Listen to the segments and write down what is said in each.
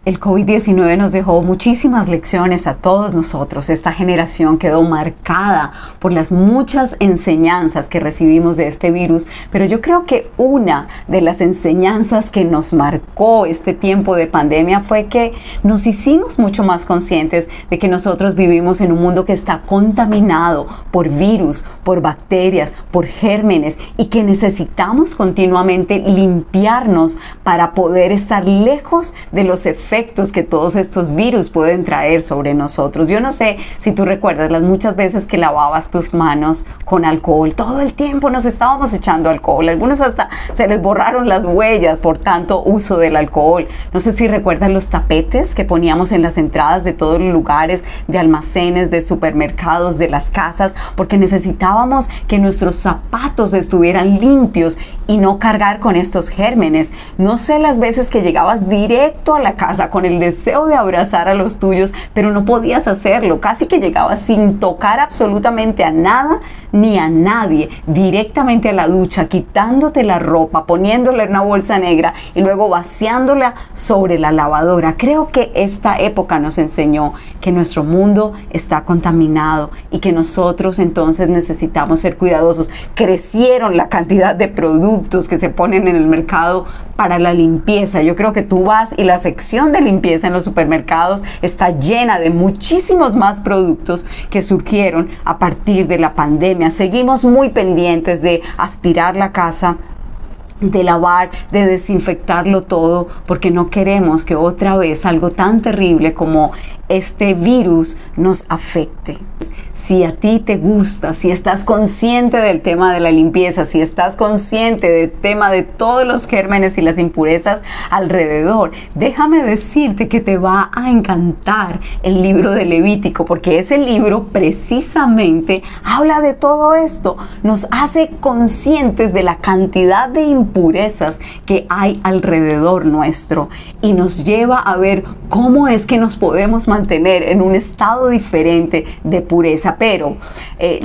El COVID-19 nos dejó muchísimas lecciones a todos nosotros. Esta generación quedó marcada por las muchas enseñanzas que recibimos de este virus, pero yo creo que una de las enseñanzas que nos marcó este tiempo de pandemia fue que nos hicimos mucho más conscientes de que nosotros vivimos en un mundo que está contaminado por virus, por bacterias, por gérmenes y que necesitamos continuamente limpiarnos para poder estar lejos de los efectos que todos estos virus pueden traer sobre nosotros. Yo no sé si tú recuerdas las muchas veces que lavabas tus manos con alcohol. Todo el tiempo nos estábamos echando alcohol. Algunos hasta se les borraron las huellas por tanto uso del alcohol. No sé si recuerdas los tapetes que poníamos en las entradas de todos los lugares, de almacenes, de supermercados, de las casas, porque necesitábamos que nuestros zapatos estuvieran limpios y no cargar con estos gérmenes. No sé las veces que llegabas directo a la casa con el deseo de abrazar a los tuyos, pero no podías hacerlo. Casi que llegabas sin tocar absolutamente a nada ni a nadie, directamente a la ducha, quitándote la ropa, poniéndole en una bolsa negra y luego vaciándola sobre la lavadora. Creo que esta época nos enseñó que nuestro mundo está contaminado y que nosotros entonces necesitamos ser cuidadosos. Crecieron la cantidad de productos que se ponen en el mercado para la limpieza. Yo creo que tú vas y la sección de limpieza en los supermercados está llena de muchísimos más productos que surgieron a partir de la pandemia. Seguimos muy pendientes de aspirar la casa, de lavar, de desinfectarlo todo, porque no queremos que otra vez algo tan terrible como este virus nos afecte. Si a ti te gusta, si estás consciente del tema de la limpieza, si estás consciente del tema de todos los gérmenes y las impurezas alrededor, déjame decirte que te va a encantar el libro de Levítico, porque ese libro precisamente habla de todo esto, nos hace conscientes de la cantidad de impurezas que hay alrededor nuestro y nos lleva a ver cómo es que nos podemos mantener en un estado diferente de pureza. Pero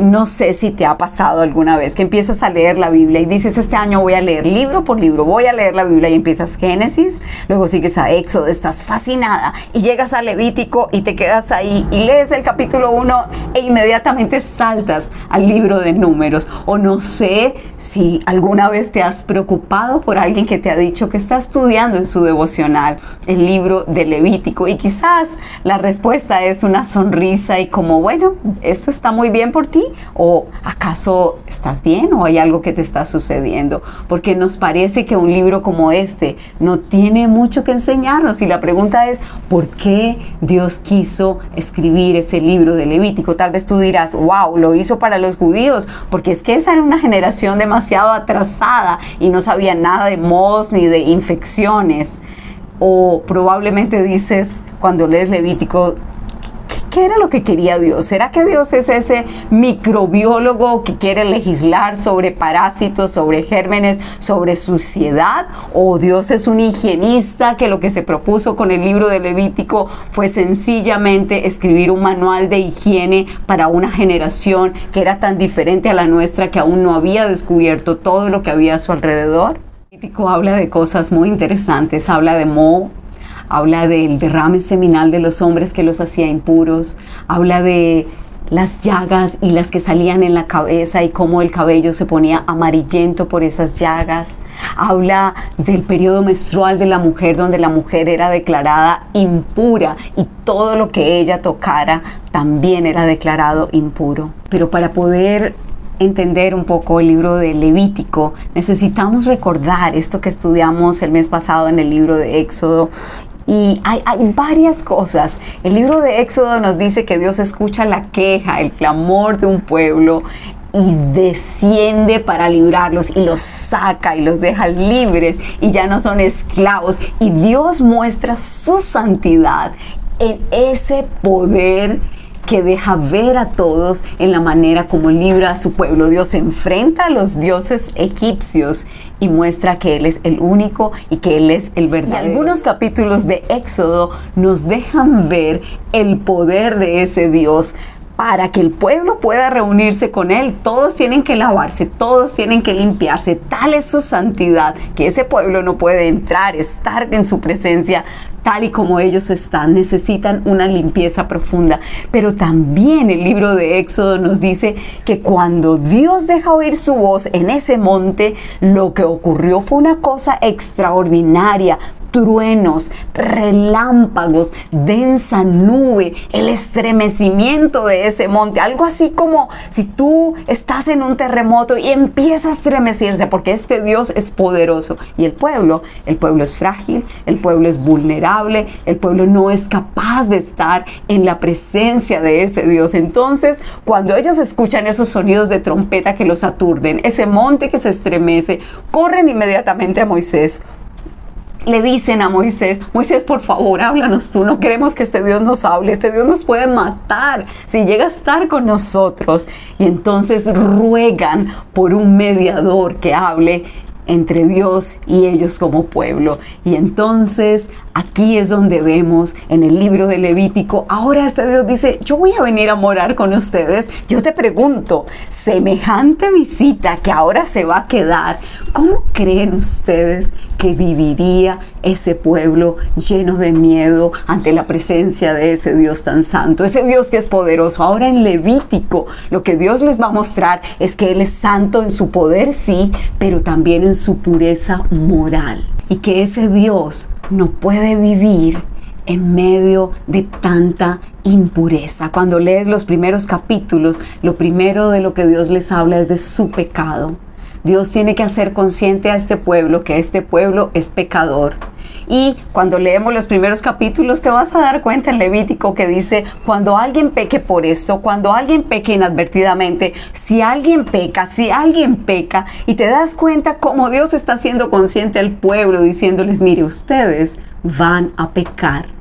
no sé si te ha pasado alguna vez que empiezas a leer la Biblia y dices, este año voy a leer libro por libro, voy a leer la Biblia, y empiezas Génesis, luego sigues a Éxodo, estás fascinada y llegas a Levítico y te quedas ahí y lees el capítulo 1 e inmediatamente saltas al libro de Números. O no sé si alguna vez te has preocupado por alguien que te ha dicho que está estudiando en su devocional el libro de Levítico y quizás la respuesta es una sonrisa y como, bueno, ¿esto está muy bien por ti? ¿O acaso estás bien o hay algo que te está sucediendo? Porque nos parece que un libro como este no tiene mucho que enseñarnos y la pregunta es, ¿por qué Dios quiso escribir ese libro de Levítico? Tal vez tú dirás, wow, lo hizo para los judíos, porque es que esa era una generación demasiado atrasada y no sabía nada de mohos ni de infecciones. O probablemente dices, cuando lees Levítico, ¿qué era lo que quería Dios? ¿Será que Dios es ese microbiólogo que quiere legislar sobre parásitos, sobre gérmenes, sobre suciedad? ¿O Dios es un higienista que lo que se propuso con el libro de Levítico fue sencillamente escribir un manual de higiene para una generación que era tan diferente a la nuestra que aún no había descubierto todo lo que había a su alrededor? Levítico habla de cosas muy interesantes, habla de moho, habla del derrame seminal de los hombres que los hacía impuros, habla de las llagas y las que salían en la cabeza y cómo el cabello se ponía amarillento por esas llagas, habla del periodo menstrual de la mujer donde la mujer era declarada impura y todo lo que ella tocara también era declarado impuro. Pero para poder entender un poco el libro de Levítico, necesitamos recordar esto que estudiamos el mes pasado en el libro de Éxodo. Y hay varias cosas. El libro de Éxodo nos dice que Dios escucha la queja, el clamor de un pueblo y desciende para librarlos y los saca y los deja libres y ya no son esclavos. Y Dios muestra su santidad en ese poder que deja ver a todos en la manera como libra a su pueblo. Dios se enfrenta a los dioses egipcios y muestra que Él es el único y que Él es el verdadero. Y algunos capítulos de Éxodo nos dejan ver el poder de ese Dios. Para que el pueblo pueda reunirse con Él, todos tienen que lavarse, todos tienen que limpiarse. Tal es su santidad que ese pueblo no puede entrar, estar en su presencia tal y como ellos están, necesitan una limpieza profunda. Pero también el libro de Éxodo nos dice que cuando Dios deja oír su voz en ese monte, lo que ocurrió fue una cosa extraordinaria. Truenos, relámpagos, densa nube, el estremecimiento de ese monte, algo así como si tú estás en un terremoto y empieza a estremecerse, porque este Dios es poderoso. Y el pueblo es frágil, el pueblo es vulnerable, el pueblo no es capaz de estar en la presencia de ese Dios. Entonces, cuando ellos escuchan esos sonidos de trompeta que los aturden, ese monte que se estremece, corren inmediatamente a Moisés. Le dicen a Moisés, Moisés, por favor, háblanos tú, no queremos que este Dios nos hable, este Dios nos puede matar si llega a estar con nosotros. Y entonces ruegan por un mediador que hable entre Dios y ellos como pueblo. Y entonces aquí es donde vemos en el libro de Levítico, ahora este Dios dice, yo voy a venir a morar con ustedes. Yo te pregunto, semejante visita que ahora se va a quedar, ¿cómo creen ustedes que viviría ese pueblo lleno de miedo ante la presencia de ese Dios tan santo, ese Dios que es poderoso? Ahora en Levítico lo que Dios les va a mostrar es que Él es santo en su poder, sí, pero también en su pureza moral, y que ese Dios no puede vivir en medio de tanta impureza. Cuando lees los primeros capítulos, lo primero de lo que Dios les habla es de su pecado. Dios tiene que hacer consciente a este pueblo que este pueblo es pecador. Y cuando leemos los primeros capítulos te vas a dar cuenta en Levítico que dice, cuando alguien peque por esto, cuando alguien peque inadvertidamente, si alguien peca, y te das cuenta cómo Dios está haciendo consciente al pueblo, diciéndoles, mire, ustedes van a pecar.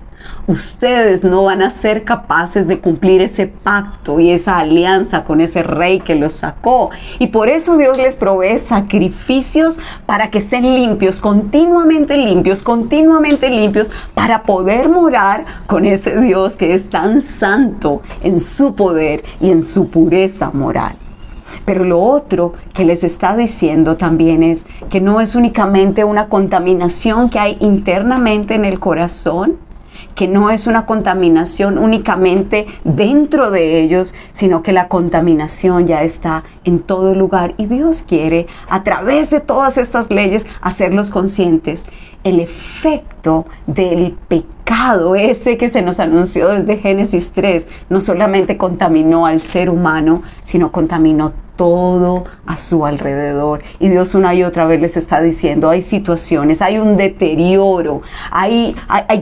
Ustedes no van a ser capaces de cumplir ese pacto y esa alianza con ese rey que los sacó. Y por eso Dios les provee sacrificios para que estén limpios, continuamente limpios, para poder morar con ese Dios que es tan santo en su poder y en su pureza moral. Pero lo otro que les está diciendo también es que no es únicamente una contaminación que hay internamente en el corazón, que no es una contaminación únicamente dentro de ellos, sino que la contaminación ya está en todo lugar. Y Dios quiere, a través de todas estas leyes, hacerlos conscientes. El efecto del pecado, ese que se nos anunció desde Génesis 3, no solamente contaminó al ser humano, sino contaminó todo a su alrededor. Y Dios una y otra vez les está diciendo, hay situaciones, hay un deterioro, hay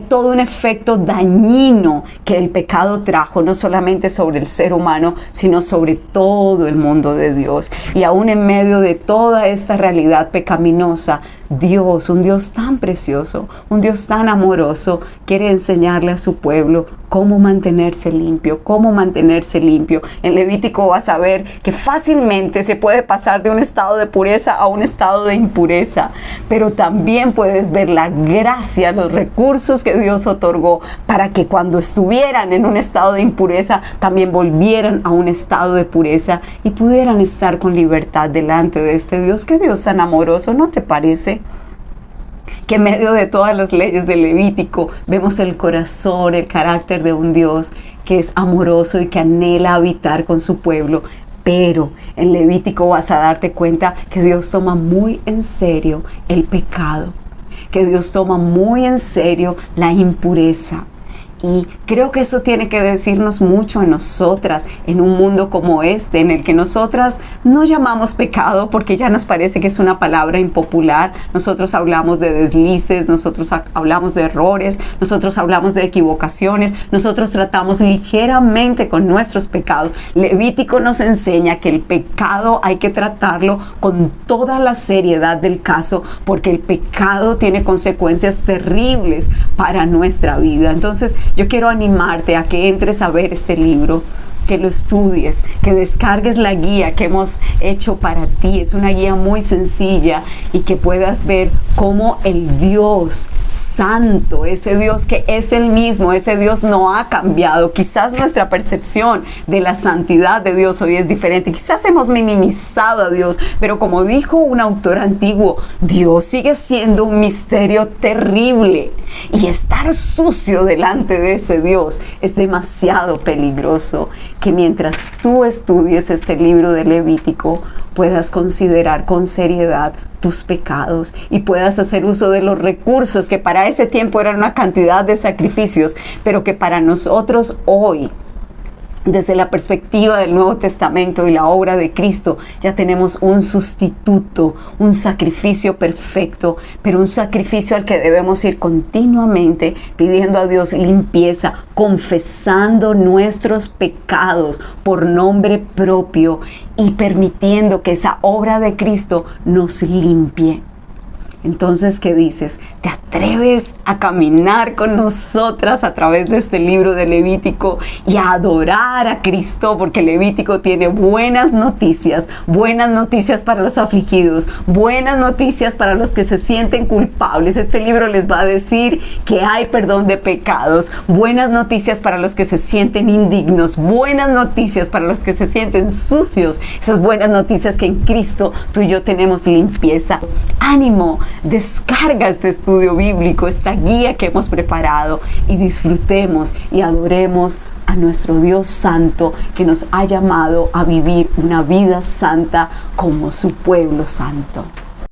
todo un efecto dañino que el pecado trajo, no solamente sobre el ser humano, sino sobre todo el mundo de Dios. Y aún en medio de toda esta realidad pecaminosa, Dios, un Dios tan precioso, un Dios tan amoroso, quiere enseñarle a su pueblo cómo mantenerse limpio, En Levítico vas a ver que fácilmente se puede pasar de un estado de pureza a un estado de impureza, pero también puedes ver la gracia, los recursos que Dios otorgó para que cuando estuvieran en un estado de impureza, también volvieran a un estado de pureza y pudieran estar con libertad delante de este Dios. ¡Qué Dios tan amoroso! ¿No te parece? Que en medio de todas las leyes de Levítico vemos el corazón, el carácter de un Dios que es amoroso y que anhela habitar con su pueblo. Pero en Levítico vas a darte cuenta que Dios toma muy en serio el pecado, que Dios toma muy en serio la impureza. Y creo que eso tiene que decirnos mucho en nosotras, en un mundo como este, en el que nosotras no llamamos pecado porque ya nos parece que es una palabra impopular. Nosotros hablamos de deslices, nosotros hablamos de errores, nosotros hablamos de equivocaciones, nosotros tratamos ligeramente con nuestros pecados. Levítico nos enseña que el pecado hay que tratarlo con toda la seriedad del caso, porque el pecado tiene consecuencias terribles para nuestra vida. Entonces, yo quiero animarte a que entres a ver este libro que lo estudies, que descargues la guía que hemos hecho para ti. Es una guía muy sencilla y que puedas ver cómo el Dios Santo, ese Dios que es el mismo, ese Dios no ha cambiado. Quizás nuestra percepción de la santidad de Dios hoy es diferente. Quizás hemos minimizado a Dios, pero como dijo un autor antiguo, Dios sigue siendo un misterio terrible. Y estar sucio delante de ese Dios es demasiado peligroso. Que mientras tú estudies este libro de Levítico, puedas considerar con seriedad tus pecados y puedas hacer uso de los recursos que para ese tiempo eran una cantidad de sacrificios, pero que para nosotros hoy, desde la perspectiva del Nuevo Testamento y la obra de Cristo, ya tenemos un sustituto, un sacrificio perfecto, pero un sacrificio al que debemos ir continuamente pidiendo a Dios limpieza, confesando nuestros pecados por nombre propio y permitiendo que esa obra de Cristo nos limpie. Entonces, ¿qué dices? ¿Te atreves a caminar con nosotras a través de este libro de Levítico y a adorar a Cristo? Porque Levítico tiene buenas noticias para los afligidos, buenas noticias para los que se sienten culpables. Este libro les va a decir que hay perdón de pecados, buenas noticias para los que se sienten indignos, buenas noticias para los que se sienten sucios, esas buenas noticias que en Cristo tú y yo tenemos limpieza. ¡Ánimo! Descarga este estudio bíblico, esta guía que hemos preparado y disfrutemos y adoremos a nuestro Dios Santo que nos ha llamado a vivir una vida santa como su pueblo santo.